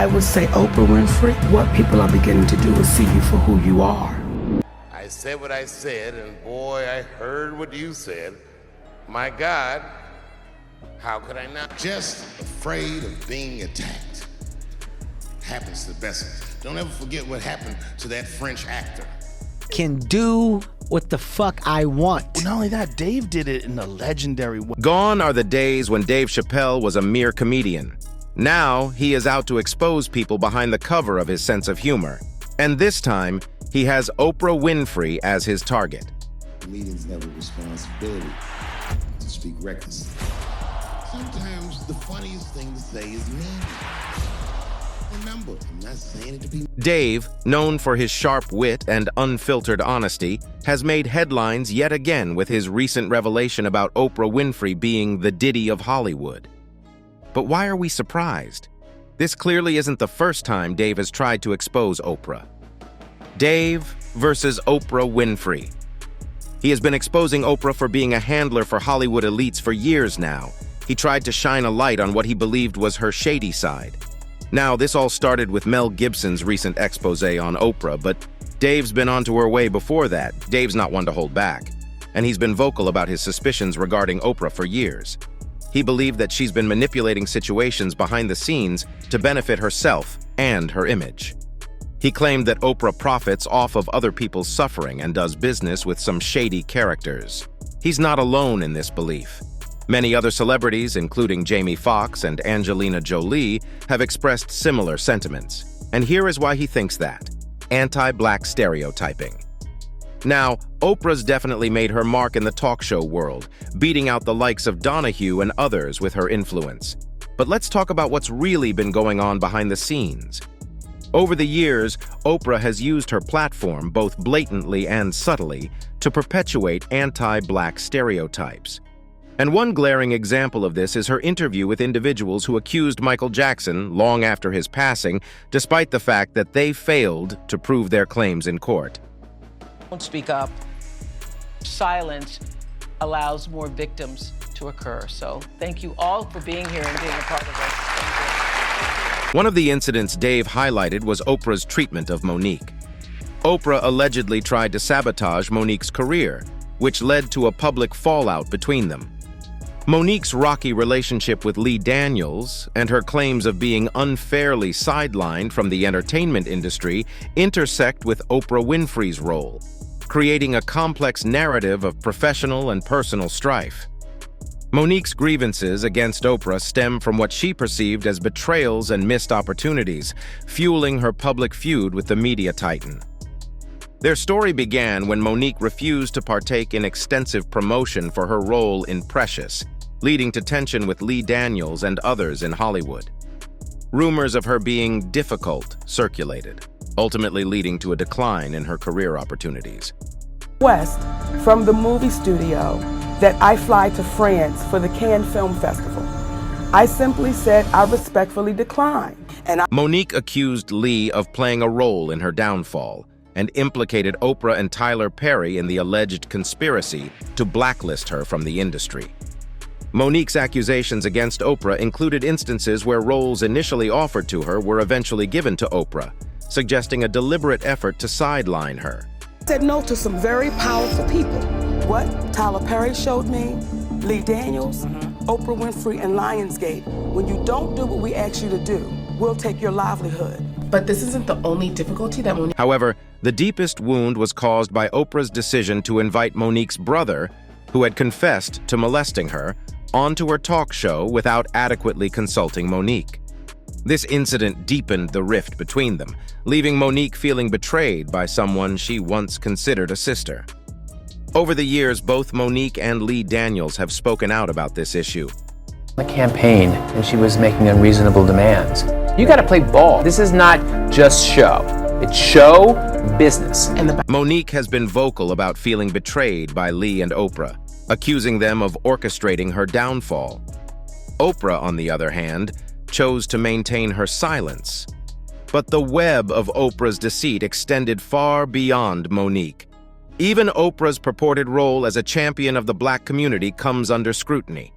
I would say, Oprah Winfrey, what people are beginning to do is see you for who you are. I said what I said, and boy, I heard what you said. My God, how could I not? Just afraid of being attacked. Happens to the best of us. Don't ever forget what happened to that French actor. Can do what the fuck I want. Well, not only that, Dave did it in a legendary way. Gone are the days when Dave Chapelle was a mere comedian. Now, he is out to expose people behind the cover of his sense of humor. And this time, he has Oprah Winfrey as his target. Comedians have a responsibility to speak recklessly. Sometimes the funniest thing to say is mean. Remember, I'm not saying it to be. Dave, known for his sharp wit and unfiltered honesty, has made headlines yet again with his recent revelation about Oprah Winfrey being the Diddy of Hollywood. But why are we surprised? This clearly isn't the first time Dave has tried to expose Oprah. Dave versus Oprah Winfrey. He has been exposing Oprah for being a handler for Hollywood elites for years now. He tried to shine a light on what he believed was her shady side. Now, this all started with Mel Gibson's recent expose on Oprah, but Dave's been onto her way before that. Dave's not one to hold back, and he's been vocal about his suspicions regarding Oprah for years. He believed that she's been manipulating situations behind the scenes to benefit herself and her image. He claimed that Oprah profits off of other people's suffering and does business with some shady characters. He's not alone in this belief. Many other celebrities, including Jamie Foxx and Angelina Jolie, have expressed similar sentiments. And here is why he thinks that: anti-black stereotyping. Now, Oprah's definitely made her mark in the talk show world, beating out the likes of Donahue and others with her influence. But let's talk about what's really been going on behind the scenes. Over the years, Oprah has used her platform, both blatantly and subtly, to perpetuate anti-black stereotypes. And one glaring example of this is her interview with individuals who accused Michael Jackson long after his passing, despite the fact that they failed to prove their claims in court. Don't speak up. Silence allows more victims to occur. So thank you all for being here and being a part of this. Thank you. One of the incidents Dave highlighted was Oprah's treatment of Monique. Oprah allegedly tried to sabotage Monique's career, which led to a public fallout between them. Monique's rocky relationship with Lee Daniels and her claims of being unfairly sidelined from the entertainment industry intersect with Oprah Winfrey's role, creating a complex narrative of professional and personal strife. Monique's grievances against Oprah stem from what she perceived as betrayals and missed opportunities, fueling her public feud with the media titan. Their story began when Monique refused to partake in extensive promotion for her role in Precious, leading to tension with Lee Daniels and others in Hollywood. Rumors of her being difficult circulated, ultimately leading to a decline in her career opportunities. West from the movie studio that I fly to France for the Cannes Film Festival. I simply said I respectfully decline. Monique accused Lee of playing a role in her downfall and implicated Oprah and Tyler Perry in the alleged conspiracy to blacklist her from the industry. Monique's accusations against Oprah included instances where roles initially offered to her were eventually given to Oprah, suggesting a deliberate effort to sideline her. I said no to some very powerful people. What Tyler Perry showed me, Lee Daniels, Oprah Winfrey, and Lionsgate. When you don't do what we ask you to do, we'll take your livelihood. But this isn't the only difficulty that Monique... However, the deepest wound was caused by Oprah's decision to invite Monique's brother, who had confessed to molesting her, onto her talk show without adequately consulting Monique. This incident deepened the rift between them, leaving Monique feeling betrayed by someone she once considered a sister. Over the years, both Monique and Lee Daniels have spoken out about this issue. The campaign, and she was making unreasonable demands. You got to play ball. This is not just show. It's show business. Monique has been vocal about feeling betrayed by Lee and Oprah, accusing them of orchestrating her downfall. Oprah, on the other hand, chose to maintain her silence. But the web of Oprah's deceit extended far beyond Monique. Even Oprah's purported role as a champion of the black community comes under scrutiny.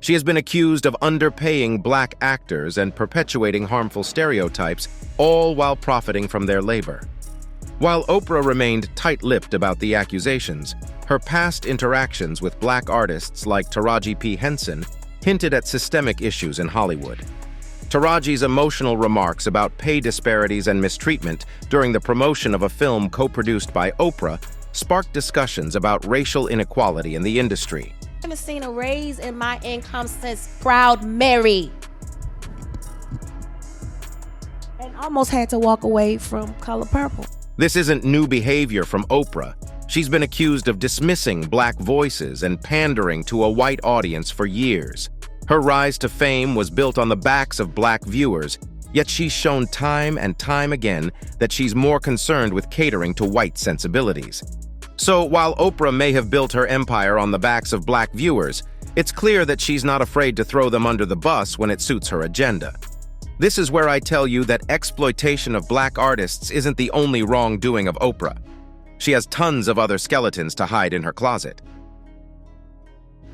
She has been accused of underpaying black actors and perpetuating harmful stereotypes, all while profiting from their labor. While Oprah remained tight-lipped about the accusations, her past interactions with black artists like Taraji P. Henson hinted at systemic issues in Hollywood. Taraji's emotional remarks about pay disparities and mistreatment during the promotion of a film co-produced by Oprah sparked discussions about racial inequality in the industry. I haven't seen a raise in my income since Proud Mary. And almost had to walk away from Color Purple. This isn't new behavior from Oprah. She's been accused of dismissing black voices and pandering to a white audience for years. Her rise to fame was built on the backs of black viewers, yet she's shown time and time again that she's more concerned with catering to white sensibilities. So while Oprah may have built her empire on the backs of black viewers, it's clear that she's not afraid to throw them under the bus when it suits her agenda. This is where I tell you that exploitation of black artists isn't the only wrongdoing of Oprah. She has tons of other skeletons to hide in her closet.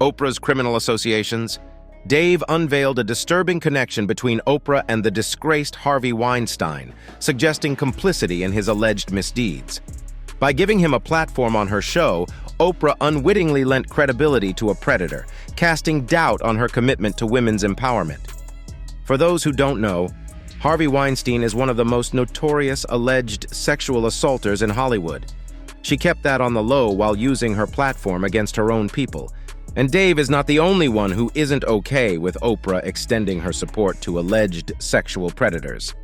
Oprah's criminal associations. Dave unveiled a disturbing connection between Oprah and the disgraced Harvey Weinstein, suggesting complicity in his alleged misdeeds. By giving him a platform on her show, Oprah unwittingly lent credibility to a predator, casting doubt on her commitment to women's empowerment. For those who don't know, Harvey Weinstein is one of the most notorious alleged sexual assaulters in Hollywood. She kept that on the low while using her platform against her own people. And Dave is not the only one who isn't okay with Oprah extending her support to alleged sexual predators.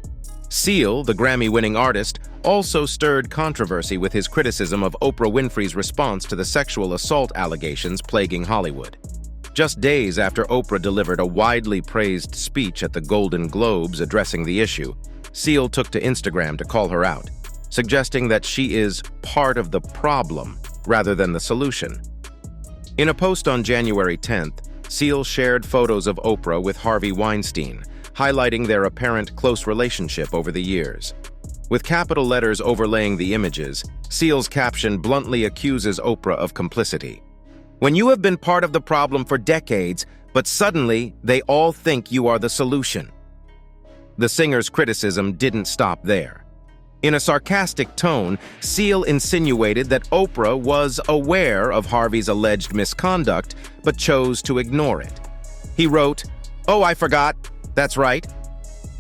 Seal, the Grammy-winning artist, also stirred controversy with his criticism of Oprah Winfrey's response to the sexual assault allegations plaguing Hollywood. Just days after Oprah delivered a widely praised speech at the Golden Globes addressing the issue, Seal took to Instagram to call her out, suggesting that she is part of the problem rather than the solution. In a post on January 10th, Seal shared photos of Oprah with Harvey Weinstein, highlighting their apparent close relationship over the years. With capital letters overlaying the images, Seal's caption bluntly accuses Oprah of complicity. When you have been part of the problem for decades, but suddenly they all think you are the solution. The singer's criticism didn't stop there. In a sarcastic tone, Seal insinuated that Oprah was aware of Harvey's alleged misconduct, but chose to ignore it. He wrote, "Oh, I forgot. That's right.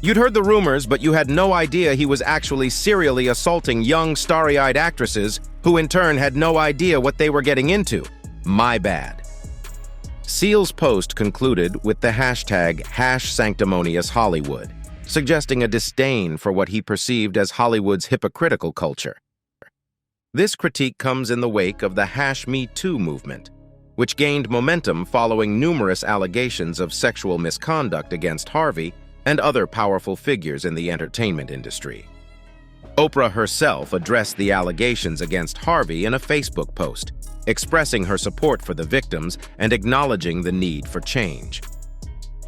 You'd heard the rumors, but you had no idea he was actually serially assaulting young, starry-eyed actresses who in turn had no idea what they were getting into. My bad." Seal's post concluded with the hashtag #sanctimonious_Hollywood, suggesting a disdain for what he perceived as Hollywood's hypocritical culture. This critique comes in the wake of the #MeToo movement, which gained momentum following numerous allegations of sexual misconduct against Harvey and other powerful figures in the entertainment industry. Oprah herself addressed the allegations against Harvey in a Facebook post, expressing her support for the victims and acknowledging the need for change.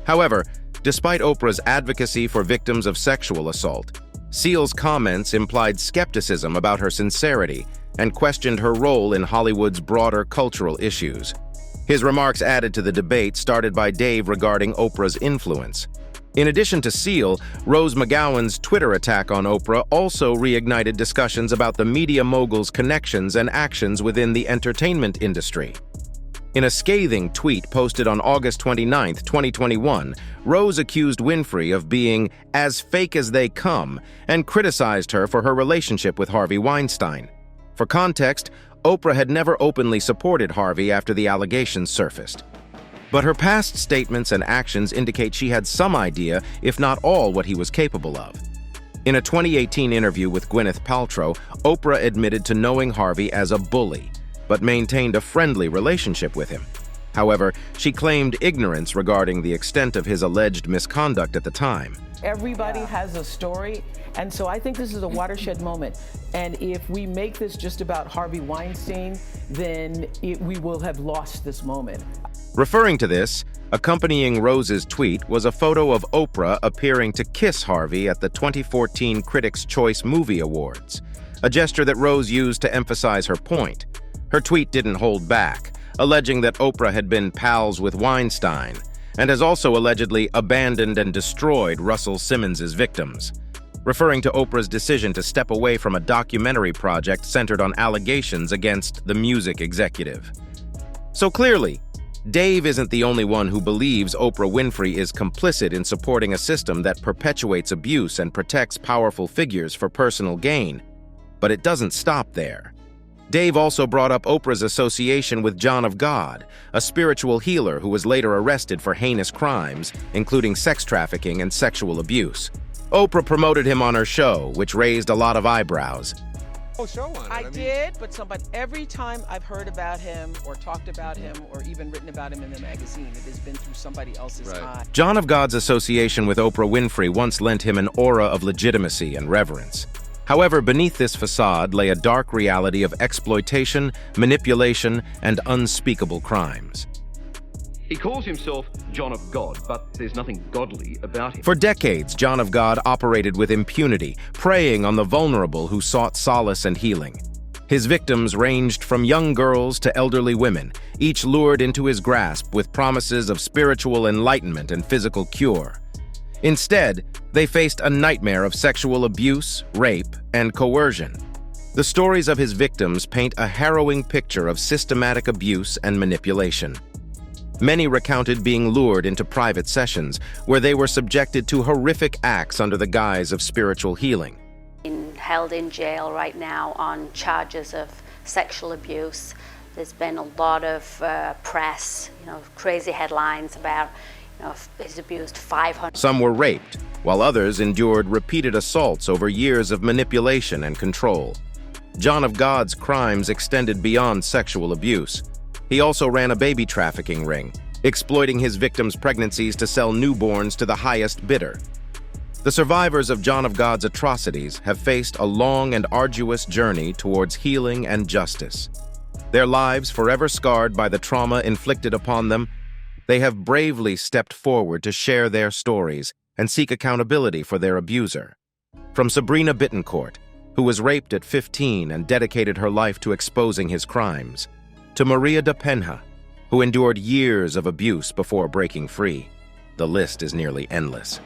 However, despite Oprah's advocacy for victims of sexual assault, Seal's comments implied skepticism about her sincerity and questioned her role in Hollywood's broader cultural issues. His remarks added to the debate started by Dave regarding Oprah's influence. In addition to Seal, Rose McGowan's Twitter attack on Oprah also reignited discussions about the media mogul's connections and actions within the entertainment industry. In a scathing tweet posted on August 29, 2021, Rose accused Winfrey of being as fake as they come and criticized her for her relationship with Harvey Weinstein. For context, Oprah had never openly supported Harvey after the allegations surfaced. But her past statements and actions indicate she had some idea, if not all, what he was capable of. In a 2018 interview with Gwyneth Paltrow, Oprah admitted to knowing Harvey as a bully, but maintained a friendly relationship with him. However, she claimed ignorance regarding the extent of his alleged misconduct at the time. Everybody has a story, and so I think this is a watershed moment. And if we make this just about Harvey Weinstein, then we will have lost this moment. Referring to this, accompanying Rose's tweet was a photo of Oprah appearing to kiss Harvey at the 2014 Critics' Choice Movie Awards, a gesture that Rose used to emphasize her point. Her tweet didn't hold back, alleging that Oprah had been pals with Weinstein, and has also allegedly abandoned and destroyed Russell Simmons' victims, referring to Oprah's decision to step away from a documentary project centered on allegations against the music executive. So clearly, Dave isn't the only one who believes Oprah Winfrey is complicit in supporting a system that perpetuates abuse and protects powerful figures for personal gain. But it doesn't stop there. Dave also brought up Oprah's association with John of God, a spiritual healer who was later arrested for heinous crimes, including sex trafficking and sexual abuse. Oprah promoted him on her show, which raised a lot of eyebrows. I did, but every time I've heard about him or talked about him or even written about him in the magazine, it has been through somebody else's eye. John of God's association with Oprah Winfrey once lent him an aura of legitimacy and reverence. However, beneath this facade lay a dark reality of exploitation, manipulation, and unspeakable crimes. He calls himself John of God, but there's nothing godly about him. For decades, John of God operated with impunity, preying on the vulnerable who sought solace and healing. His victims ranged from young girls to elderly women, each lured into his grasp with promises of spiritual enlightenment and physical cure. Instead, they faced a nightmare of sexual abuse, rape, and coercion. The stories of his victims paint a harrowing picture of systematic abuse and manipulation. Many recounted being lured into private sessions where they were subjected to horrific acts under the guise of spiritual healing. Held in jail right now on charges of sexual abuse. There's been a lot of press, crazy headlines about, he's abused 500. Some were raped, while others endured repeated assaults over years of manipulation and control. John of God's crimes extended beyond sexual abuse. He also ran a baby trafficking ring, exploiting his victims' pregnancies to sell newborns to the highest bidder. The survivors of John of God's atrocities have faced a long and arduous journey towards healing and justice. Their lives forever scarred by the trauma inflicted upon them, they have bravely stepped forward to share their stories and seek accountability for their abuser. From Sabrina Bittencourt, who was raped at 15 and dedicated her life to exposing his crimes, to Maria da Penha, who endured years of abuse before breaking free. The list is nearly endless.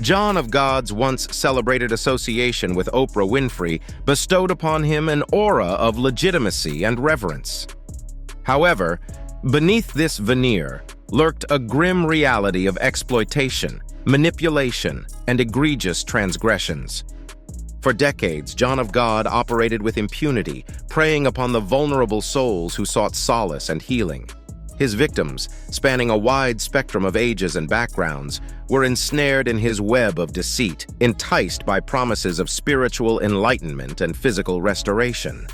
John of God's once celebrated association with Oprah Winfrey bestowed upon him an aura of legitimacy and reverence. However, beneath this veneer lurked a grim reality of exploitation, manipulation, and egregious transgressions. For decades, John of God operated with impunity, preying upon the vulnerable souls who sought solace and healing. His victims, spanning a wide spectrum of ages and backgrounds, were ensnared in his web of deceit, enticed by promises of spiritual enlightenment and physical restoration.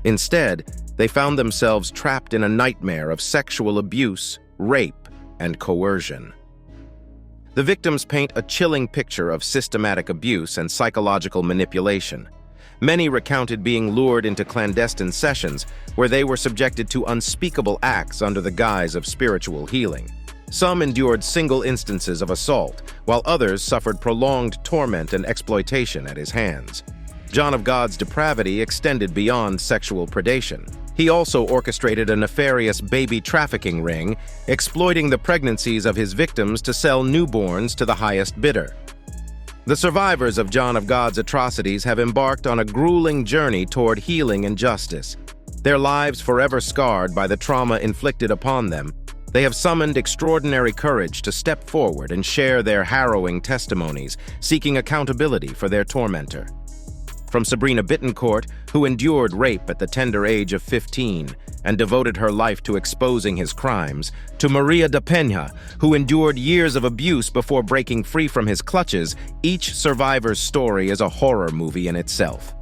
Instead, they found themselves trapped in a nightmare of sexual abuse, rape, and coercion. The victims paint a chilling picture of systematic abuse and psychological manipulation. Many recounted being lured into clandestine sessions where they were subjected to unspeakable acts under the guise of spiritual healing. Some endured single instances of assault, while others suffered prolonged torment and exploitation at his hands. John of God's depravity extended beyond sexual predation. He also orchestrated a nefarious baby trafficking ring, exploiting the pregnancies of his victims to sell newborns to the highest bidder. The survivors of John of God's atrocities have embarked on a grueling journey toward healing and justice. Their lives forever scarred by the trauma inflicted upon them, they have summoned extraordinary courage to step forward and share their harrowing testimonies, seeking accountability for their tormentor. From Sabrina Bittencourt, who endured rape at the tender age of 15 and devoted her life to exposing his crimes, to Maria da Penha, who endured years of abuse before breaking free from his clutches, each survivor's story is a horror movie in itself.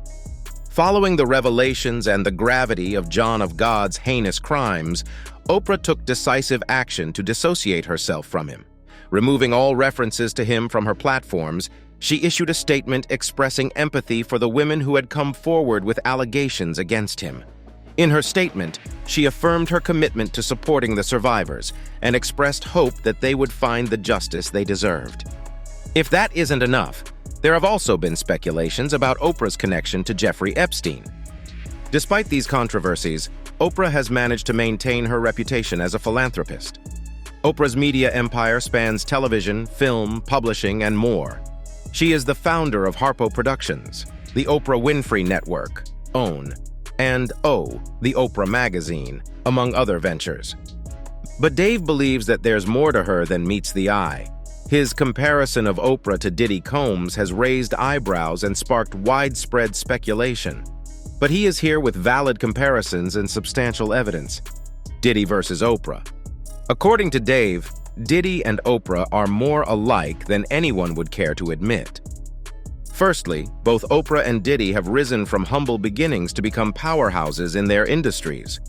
Following the revelations and the gravity of John of God's heinous crimes, Oprah took decisive action to dissociate herself from him. Removing all references to him from her platforms, she issued a statement expressing empathy for the women who had come forward with allegations against him. In her statement, she affirmed her commitment to supporting the survivors and expressed hope that they would find the justice they deserved. If that isn't enough, there have also been speculations about Oprah's connection to Jeffrey Epstein. Despite these controversies, Oprah has managed to maintain her reputation as a philanthropist. Oprah's media empire spans television, film, publishing, and more. She is the founder of Harpo Productions, the Oprah Winfrey Network, OWN, and O, the Oprah Magazine, among other ventures. But Dave believes that there's more to her than meets the eye. His comparison of Oprah to Diddy Combs has raised eyebrows and sparked widespread speculation. But he is here with valid comparisons and substantial evidence. Diddy versus Oprah. According to Dave, Diddy and Oprah are more alike than anyone would care to admit. Firstly, both Oprah and Diddy have risen from humble beginnings to become powerhouses in their industries.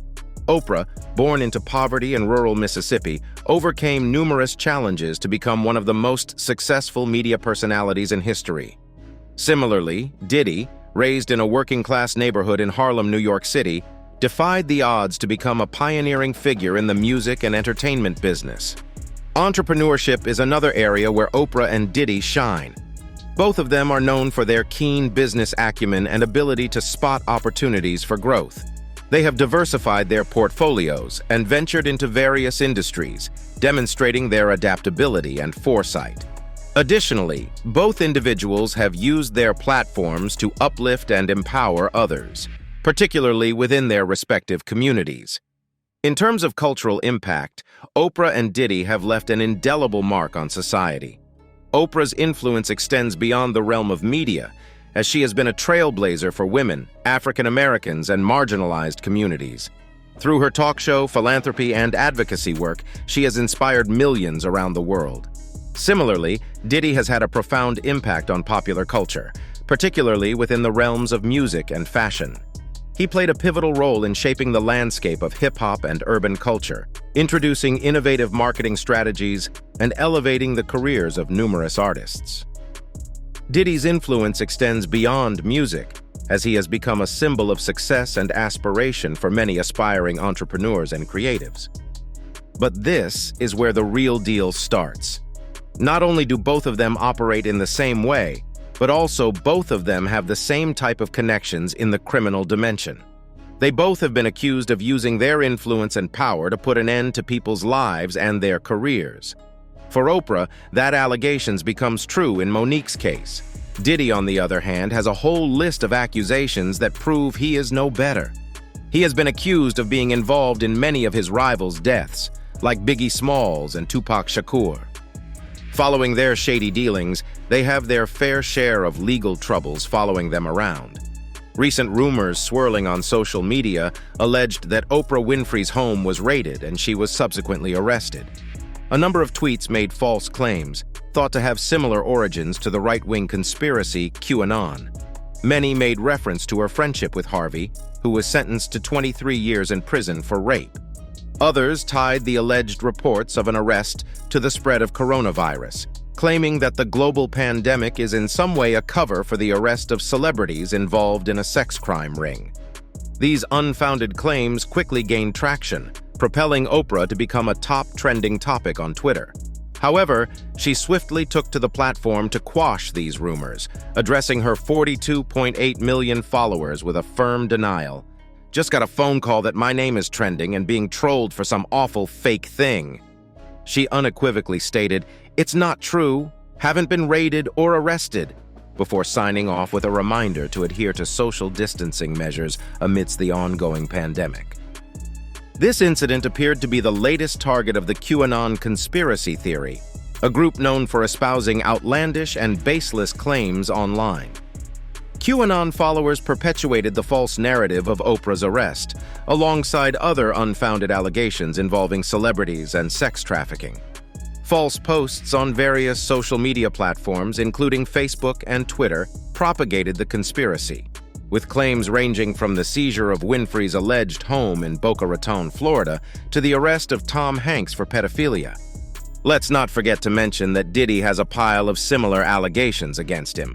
Oprah, born into poverty in rural Mississippi, overcame numerous challenges to become one of the most successful media personalities in history. Similarly, Diddy, raised in a working-class neighborhood in Harlem, New York City, defied the odds to become a pioneering figure in the music and entertainment business. Entrepreneurship is another area where Oprah and Diddy shine. Both of them are known for their keen business acumen and ability to spot opportunities for growth. They have diversified their portfolios and ventured into various industries, demonstrating their adaptability and foresight. Additionally, both individuals have used their platforms to uplift and empower others, particularly within their respective communities. In terms of cultural impact, Oprah and Diddy have left an indelible mark on society. Oprah's influence extends beyond the realm of media, as she has been a trailblazer for women, African Americans, and marginalized communities. Through her talk show, philanthropy, and advocacy work, she has inspired millions around the world. Similarly, Diddy has had a profound impact on popular culture, particularly within the realms of music and fashion. He played a pivotal role in shaping the landscape of hip-hop and urban culture, introducing innovative marketing strategies and elevating the careers of numerous artists. Diddy's influence extends beyond music, as he has become a symbol of success and aspiration for many aspiring entrepreneurs and creatives. But this is where the real deal starts. Not only do both of them operate in the same way, but also both of them have the same type of connections in the criminal dimension. They both have been accused of using their influence and power to put an end to people's lives and their careers. For Oprah, that allegations becomes true in Monique's case. Diddy, on the other hand, has a whole list of accusations that prove he is no better. He has been accused of being involved in many of his rivals' deaths, like Biggie Smalls and Tupac Shakur. Following their shady dealings, they have their fair share of legal troubles following them around. Recent rumors swirling on social media alleged that Oprah Winfrey's home was raided and she was subsequently arrested. A number of tweets made false claims, thought to have similar origins to the right-wing conspiracy QAnon. Many made reference to her friendship with Harvey, who was sentenced to 23 years in prison for rape. Others tied the alleged reports of an arrest to the spread of coronavirus, claiming that the global pandemic is in some way a cover for the arrest of celebrities involved in a sex crime ring. These unfounded claims quickly gained traction, propelling Oprah to become a top trending topic on Twitter. However, she swiftly took to the platform to quash these rumors, addressing her 42.8 million followers with a firm denial. Just got a phone call that my name is trending and being trolled for some awful fake thing. She unequivocally stated, "It's not true, haven't been raided or arrested," before signing off with a reminder to adhere to social distancing measures amidst the ongoing pandemic. This incident appeared to be the latest target of the QAnon conspiracy theory, a group known for espousing outlandish and baseless claims online. QAnon followers perpetuated the false narrative of Oprah's arrest, alongside other unfounded allegations involving celebrities and sex trafficking. False posts on various social media platforms, including Facebook and Twitter, propagated the conspiracy, with claims ranging from the seizure of Winfrey's alleged home in Boca Raton, Florida, to the arrest of Tom Hanks for pedophilia. Let's not forget to mention that Diddy has a pile of similar allegations against him.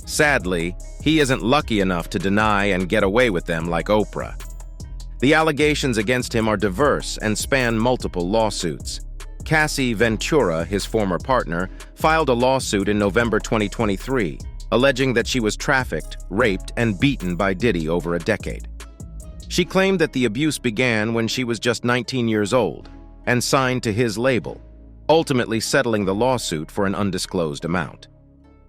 Sadly, he isn't lucky enough to deny and get away with them like Oprah. The allegations against him are diverse and span multiple lawsuits. Cassie Ventura, his former partner, filed a lawsuit in November 2023, alleging that she was trafficked, raped, and beaten by Diddy over a decade. She claimed that the abuse began when she was just 19 years old. and signed to his label, ultimately settling the lawsuit for an undisclosed amount.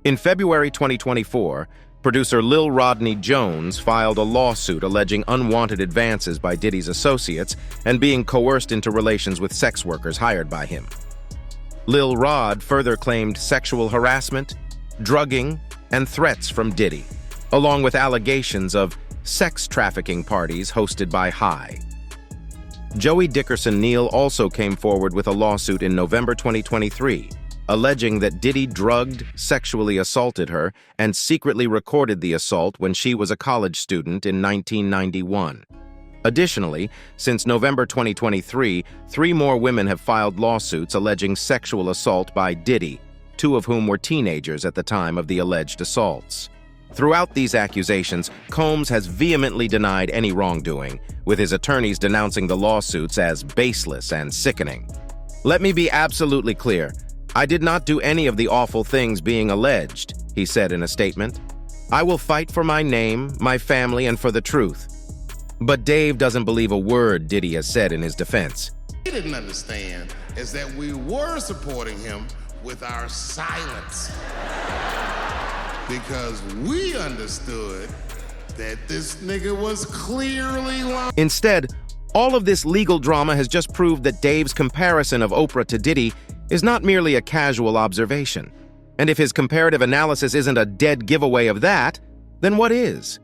In February 2024, producer Lil Rodney Jones filed a lawsuit alleging unwanted advances by Diddy's associates and being coerced into relations with sex workers hired by him. Lil Rod further claimed sexual harassment, drugging, and threats from Diddy, along with allegations of sex trafficking parties hosted by High. Joey Dickerson Neal also came forward with a lawsuit in November 2023, alleging that Diddy drugged, sexually assaulted her, and secretly recorded the assault when she was a college student in 1991. Additionally, since November 2023, 3 more women have filed lawsuits alleging sexual assault by Diddy, 2 of whom were teenagers at the time of the alleged assaults. Throughout these accusations, Combs has vehemently denied any wrongdoing, with his attorneys denouncing the lawsuits as baseless and sickening. "Let me be absolutely clear. I did not do any of the awful things being alleged," he said in a statement. "I will fight for my name, my family, and for the truth." But Dave doesn't believe a word Diddy has said in his defense. He didn't understand is that we were supporting him with our silence. Because we understood that this nigga was clearly lying. Instead, all of this legal drama has just proved that Dave's comparison of Oprah to Diddy is not merely a casual observation. And if his comparative analysis isn't a dead giveaway of that, then what is?